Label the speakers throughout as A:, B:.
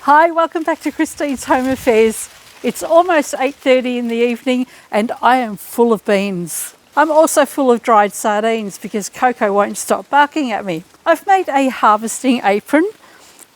A: Hi, welcome back to Christine's Home Affairs. It's almost 8:30 in the evening and I am full of beans. I'm also full of dried sardines because Coco won't stop barking at me. I've made a harvesting apron.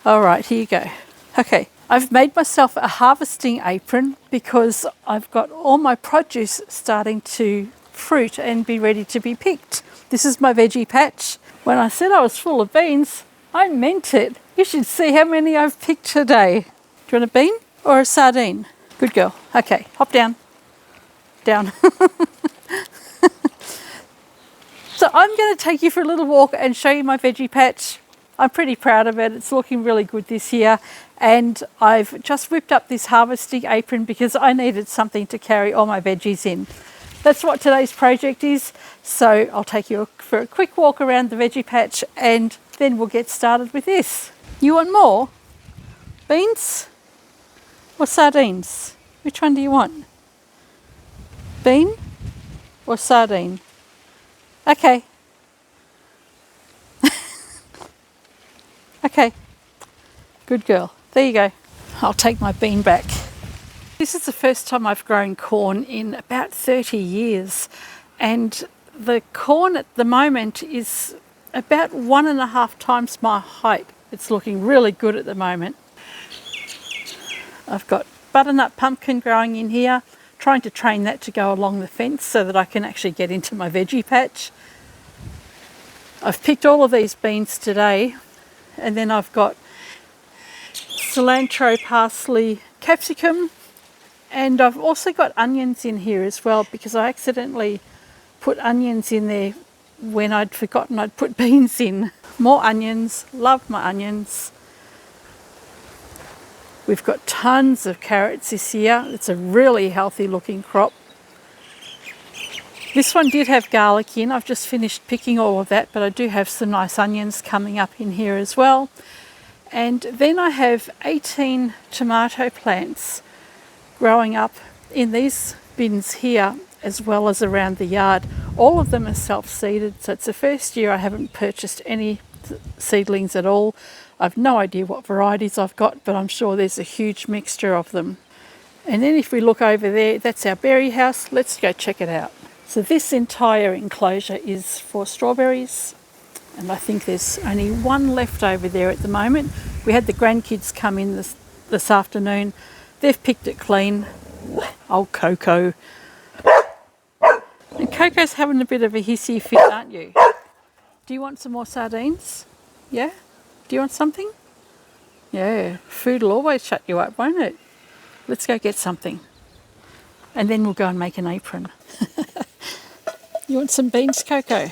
A: All right, here you go. Okay, I've made myself a harvesting apron because I've got all my produce starting to fruit and be ready to be picked. This is my veggie patch. When I said I was full of beans, I meant it. You should see how many I've picked today. Do you want a bean or a sardine? Good girl. Okay, hop down. Down. So I'm going to take you for a little walk and show you my veggie patch. I'm pretty proud of it. It's looking really good this year. And I've just whipped up this harvesting apron because I needed something to carry all my veggies in. That's what today's project is. So I'll take you for a quick walk around the veggie patch and then we'll get started with this. You want more? Beans or sardines? Which one do you want? Bean or sardine? Okay. Okay. Good girl. There you go. I'll take my bean back. This is the first time I've grown corn in about 30 years. And the corn at the moment is about 1.5 times my height. It's looking really good at the moment. I've got butternut pumpkin growing in here, trying to train that to go along the fence so that I can actually get into my veggie patch. I've picked all of these beans today, and then I've got cilantro, parsley, capsicum, and I've also got onions in here as well because I accidentally put onions in there when I'd forgotten I'd put beans in. More onions, love my onions. We've got tons of carrots this year. It's a really healthy looking crop. This one did have garlic in. I've just finished picking all of that, but I do have some nice onions coming up in here as well. And then I have 18 tomato plants growing up in these bins here as well as around the yard. All of them are self-seeded, so it's the first year I haven't purchased any seedlings at all. I've no idea what varieties I've got, but I'm sure there's a huge mixture of them. And then if we look over there, that's our berry house. Let's go check it out. So this entire enclosure is for strawberries, and I think there's only one left over there at the moment. We had the grandkids come in this afternoon. They've picked it clean. Oh, Coco. And Coco's having a bit of a hissy fit, aren't you? Do you want some more sardines? Yeah? Do you want something? Yeah, food will always shut you up, won't it? Let's go get something. And then we'll go and make an apron. You want some beans, Coco?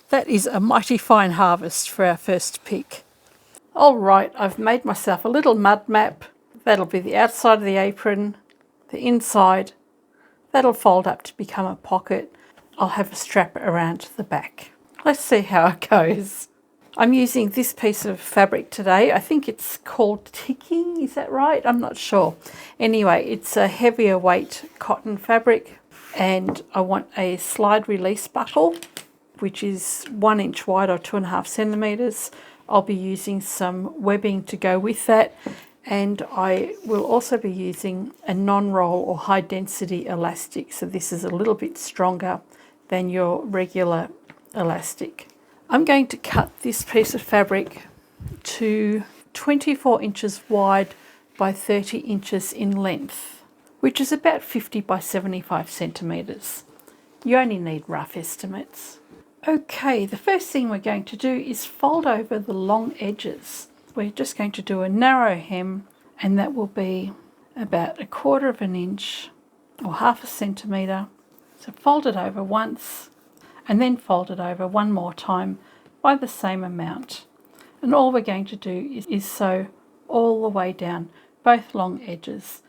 A: That is a mighty fine harvest for our first pick. All right, I've made myself a little mud map. That'll be the outside of the apron, the inside. That'll fold up to become a pocket. I'll have a strap around the back. Let's see how it goes. I'm using this piece of fabric today. I think it's called ticking, is that right? I'm not sure. Anyway, it's a heavier weight cotton fabric, and I want a slide release buckle, which is 1 inch wide or 2.5 centimeters. I'll be using some webbing to go with that, and I will also be using a non-roll or high density elastic. So this is a little bit stronger than your regular elastic. I'm going to cut this piece of fabric to 24 inches wide by 30 inches in length, which is about 50 by 75 centimeters. You only need rough estimates. Okay, the first thing we're going to do is fold over the long edges. We're just going to do a narrow hem, and that will be about 1/4 inch or 1/2 centimeter. So fold it over once and then fold it over one more time by the same amount. And all we're going to do is sew all the way down both long edges.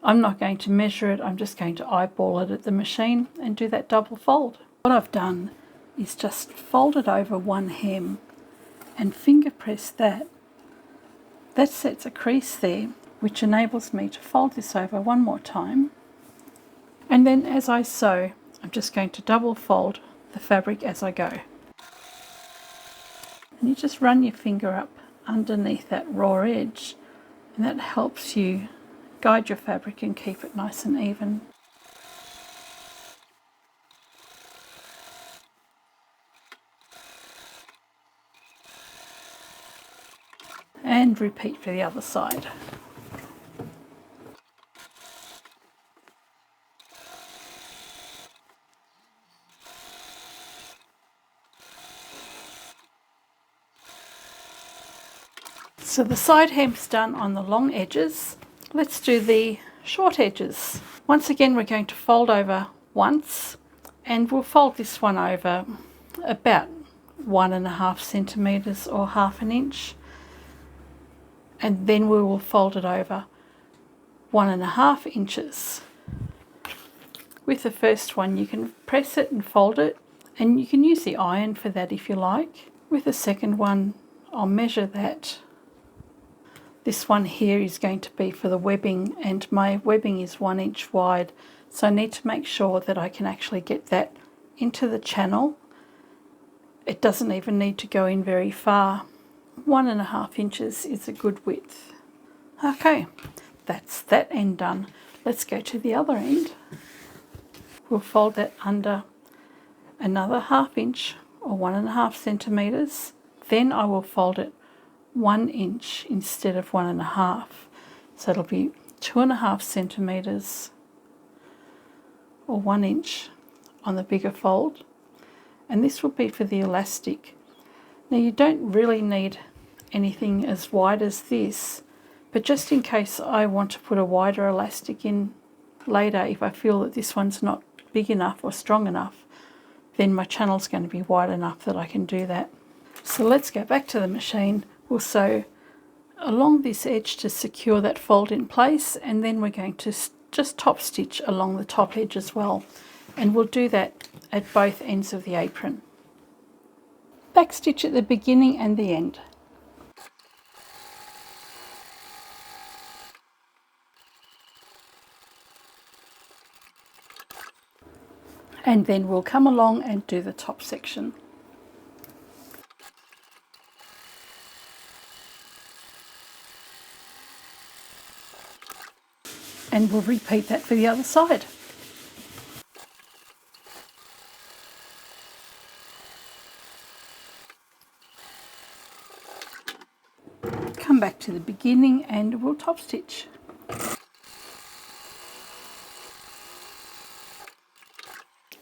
A: I'm not going to measure it, I'm just going to eyeball it at the machine and do that double fold. What I've done is just fold it over one hem and finger press that. That sets a crease there, which enables me to fold this over one more time. And then as I sew, I'm just going to double fold the fabric as I go. And you just run your finger up underneath that raw edge and that helps you guide your fabric and keep it nice and even. And repeat for the other side. So the side hem's done on the long edges. Let's do the short edges. Once again, we're going to fold over once, and we'll fold this one over about 1.5 centimetres or half an inch, and then we will fold it over 1.5 inches. With the first one, you can press it and fold it, and you can use the iron for that if you like. With the second one, I'll measure that. This one here is going to be for the webbing, and my webbing is 1 inch wide, so I need to make sure that I can actually get that into the channel. It doesn't even need to go in very far. 1.5 inches is a good width. Okay, that's that end done. Let's go to the other end. We'll fold that under another 1/2 inch or 1.5 centimetres. Then I will fold it 1 inch instead of 1.5. So it'll be 2.5 centimetres or 1 inch on the bigger fold. And this will be for the elastic. Now you don't really need anything as wide as this, but just in case I want to put a wider elastic in later, if I feel that this one's not big enough or strong enough, then my channel's going to be wide enough that I can do that. So let's go back to the machine. We'll sew along this edge to secure that fold in place, and then we're going to just top stitch along the top edge as well, and we'll do that at both ends of the apron. Back stitch at the beginning and the end. And then we'll come along and do the top section. And we'll repeat that for the other side. Come back to the beginning and we'll top stitch.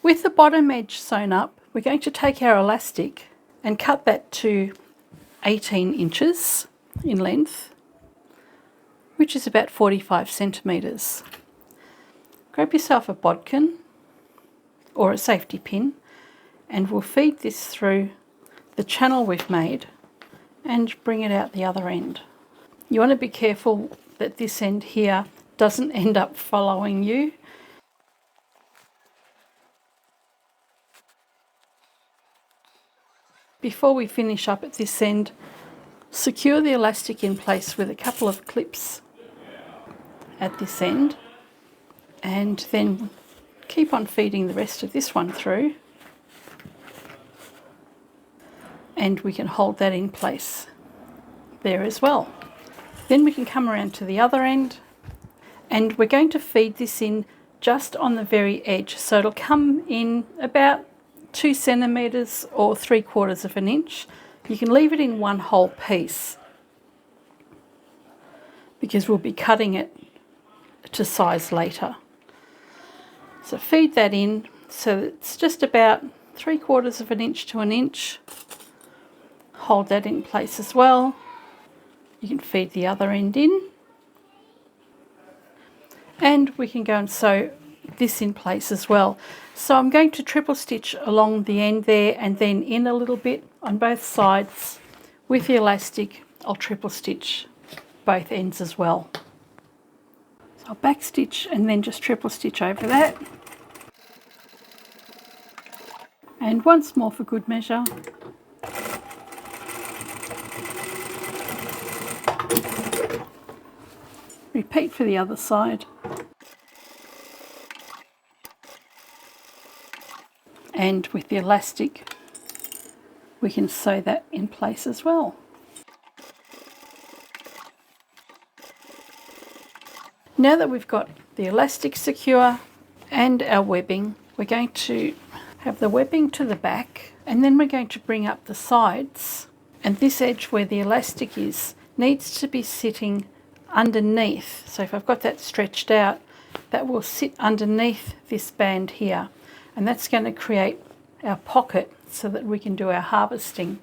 A: With the bottom edge sewn up, we're going to take our elastic and cut that to 18 inches in length, which is about 45 centimetres. Grab yourself a bodkin or a safety pin, and we'll feed this through the channel we've made and bring it out the other end. You want to be careful that this end here doesn't end up following you. Before we finish up at this end, secure the elastic in place with a couple of clips at this end, and then keep on feeding the rest of this one through, and we can hold that in place there as well. Then we can come around to the other end, and we're going to feed this in just on the very edge, so it'll come in about 2 centimetres or 3/4 of an inch. You can leave it in one whole piece because we'll be cutting it to size later. So feed that in so it's just about 3/4 of an inch to an inch. Hold that in place as well. You can feed the other end in, and we can go and sew this in place as well. So I'm going to triple stitch along the end there and then in a little bit on both sides. With the elastic, I'll triple stitch both ends as well. So I'll back stitch and then just triple stitch over that. And once more for good measure. Repeat for the other side. And with the elastic, we can sew that in place as well. Now that we've got the elastic secure and our webbing, we're going to have the webbing to the back, and then we're going to bring up the sides, and this edge where the elastic is needs to be sitting underneath. So if I've got that stretched out, that will sit underneath this band here, and that's going to create our pocket so that we can do our harvesting.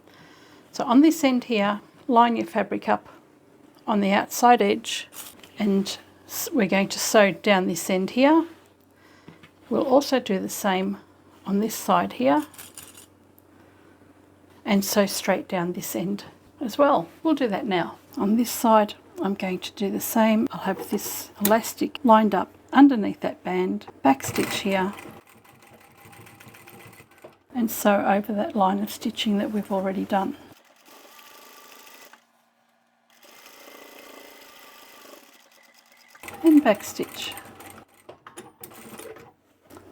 A: So on this end here, line your fabric up on the outside edge, and we're going to sew down this end here. We'll also do the same on this side here, and sew straight down this end as well. We'll do that now. On this side, I'm going to do the same. I'll have this elastic lined up underneath that band, back stitch here, and sew over that line of stitching that we've already done. And back stitch.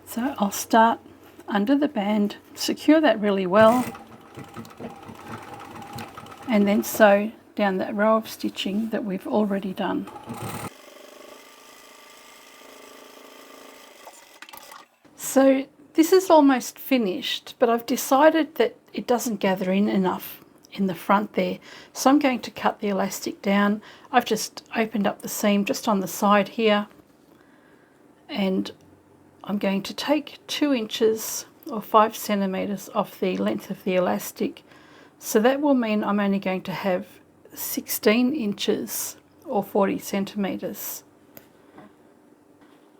A: So I'll start under the band, secure that really well, and then sew down that row of stitching that we've already done. So this is almost finished, but I've decided that it doesn't gather in enough in the front there, so I'm going to cut the elastic down. I've just opened up the seam just on the side here, and I'm going to take 2 inches or 5 centimetres off the length of the elastic. So that will mean I'm only going to have 16 inches or 40 centimetres.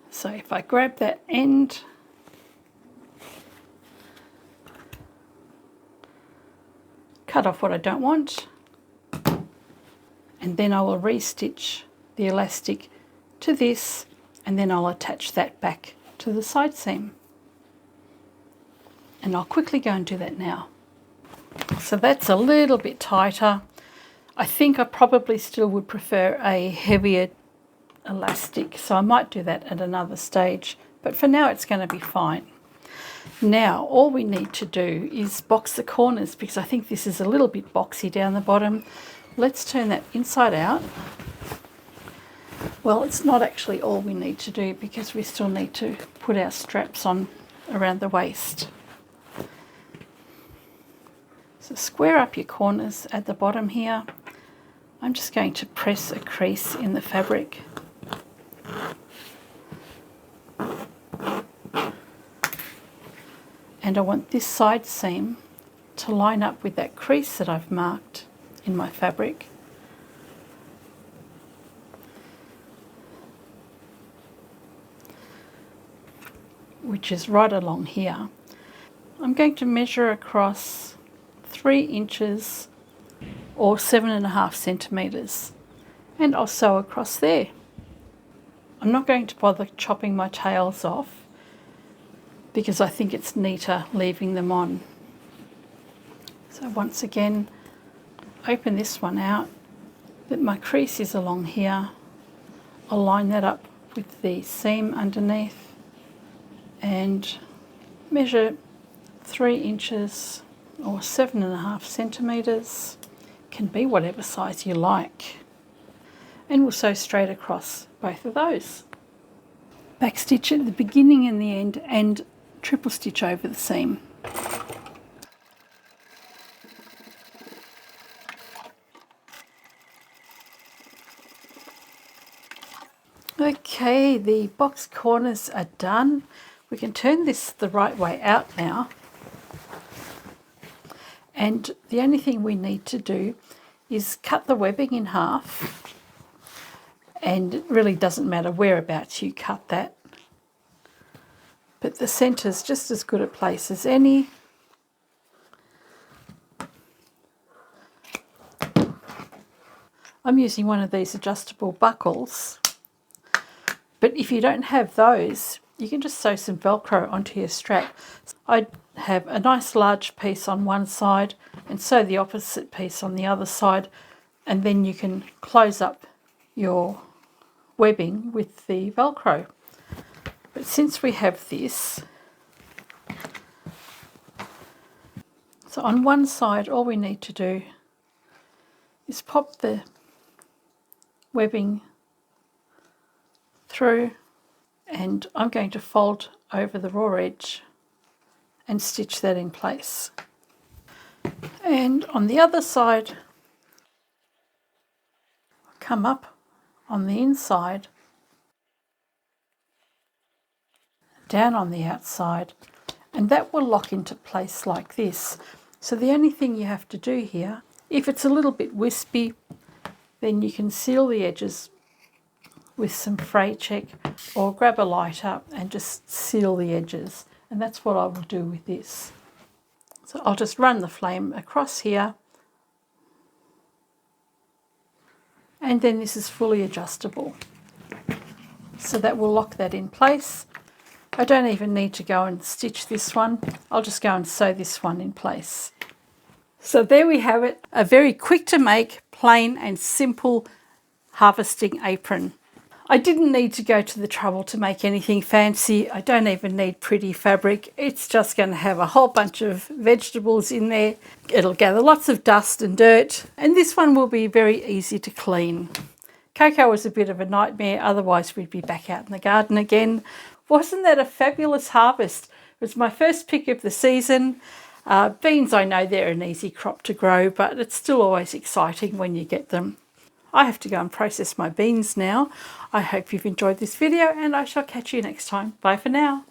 A: So if I grab that end, cut off what I don't want, and then I will re-stitch the elastic to this, and then I'll attach that back to the side seam. And I'll quickly go and do that now. So that's a little bit tighter. I think I probably still would prefer a heavier elastic, so I might do that at another stage, but for now it's going to be fine. Now all we need to do is box the corners, because I think this is a little bit boxy down the bottom. Let's turn that inside out. Well, it's not actually all we need to do, because we still need to put our straps on around the waist. So square up your corners at the bottom here. I'm just going to press a crease in the fabric. And I want this side seam to line up with that crease that I've marked in my fabric. Which is right along here. I'm going to measure across 3 inches or 7.5 centimetres, and I'll sew across there. I'm not going to bother chopping my tails off, because I think it's neater leaving them on. So once again, open this one out, but my crease is along here. I'll line that up with the seam underneath and measure 3 inches or 7.5 centimetres. Can be whatever size you like. And we'll sew straight across both of those. Back stitch at the beginning and the end, and triple stitch over the seam. Okay, the box corners are done. We can turn this the right way out now. And the only thing we need to do is cut the webbing in half. And it really doesn't matter whereabouts you cut that. But the centre's just as good a place as any. I'm using one of these adjustable buckles. But if you don't have those, you can just sew some Velcro onto your strap. I have a nice large piece on one side and sew the opposite piece on the other side, and then you can close up your webbing with the Velcro. But since we have this, so on one side all we need to do is pop the webbing through, and I'm going to fold over the raw edge and stitch that in place. And on the other side, come up on the inside, down on the outside, and that will lock into place like this. So the only thing you have to do here, if it's a little bit wispy, then you can seal the edges with some fray check or grab a lighter and just seal the edges, and that's what I will do with this. So I'll just run the flame across here, and then this is fully adjustable, so that will lock that in place. I don't even need to go and stitch this one, I'll just go and sew this one in place. So there we have it, a very quick to make, plain and simple harvesting apron. I didn't need to go to the trouble to make anything fancy. I don't even need pretty fabric. It's just going to have a whole bunch of vegetables in there. It'll gather lots of dust and dirt, and this one will be very easy to clean. Cocoa was a bit of a nightmare, otherwise we'd be back out in the garden again. Wasn't that a fabulous harvest? It was my first pick of the season. Beans, I know they're an easy crop to grow, but it's still always exciting when you get them. I have to go and process my beans now. I hope you've enjoyed this video, and I shall catch you next time. Bye for now.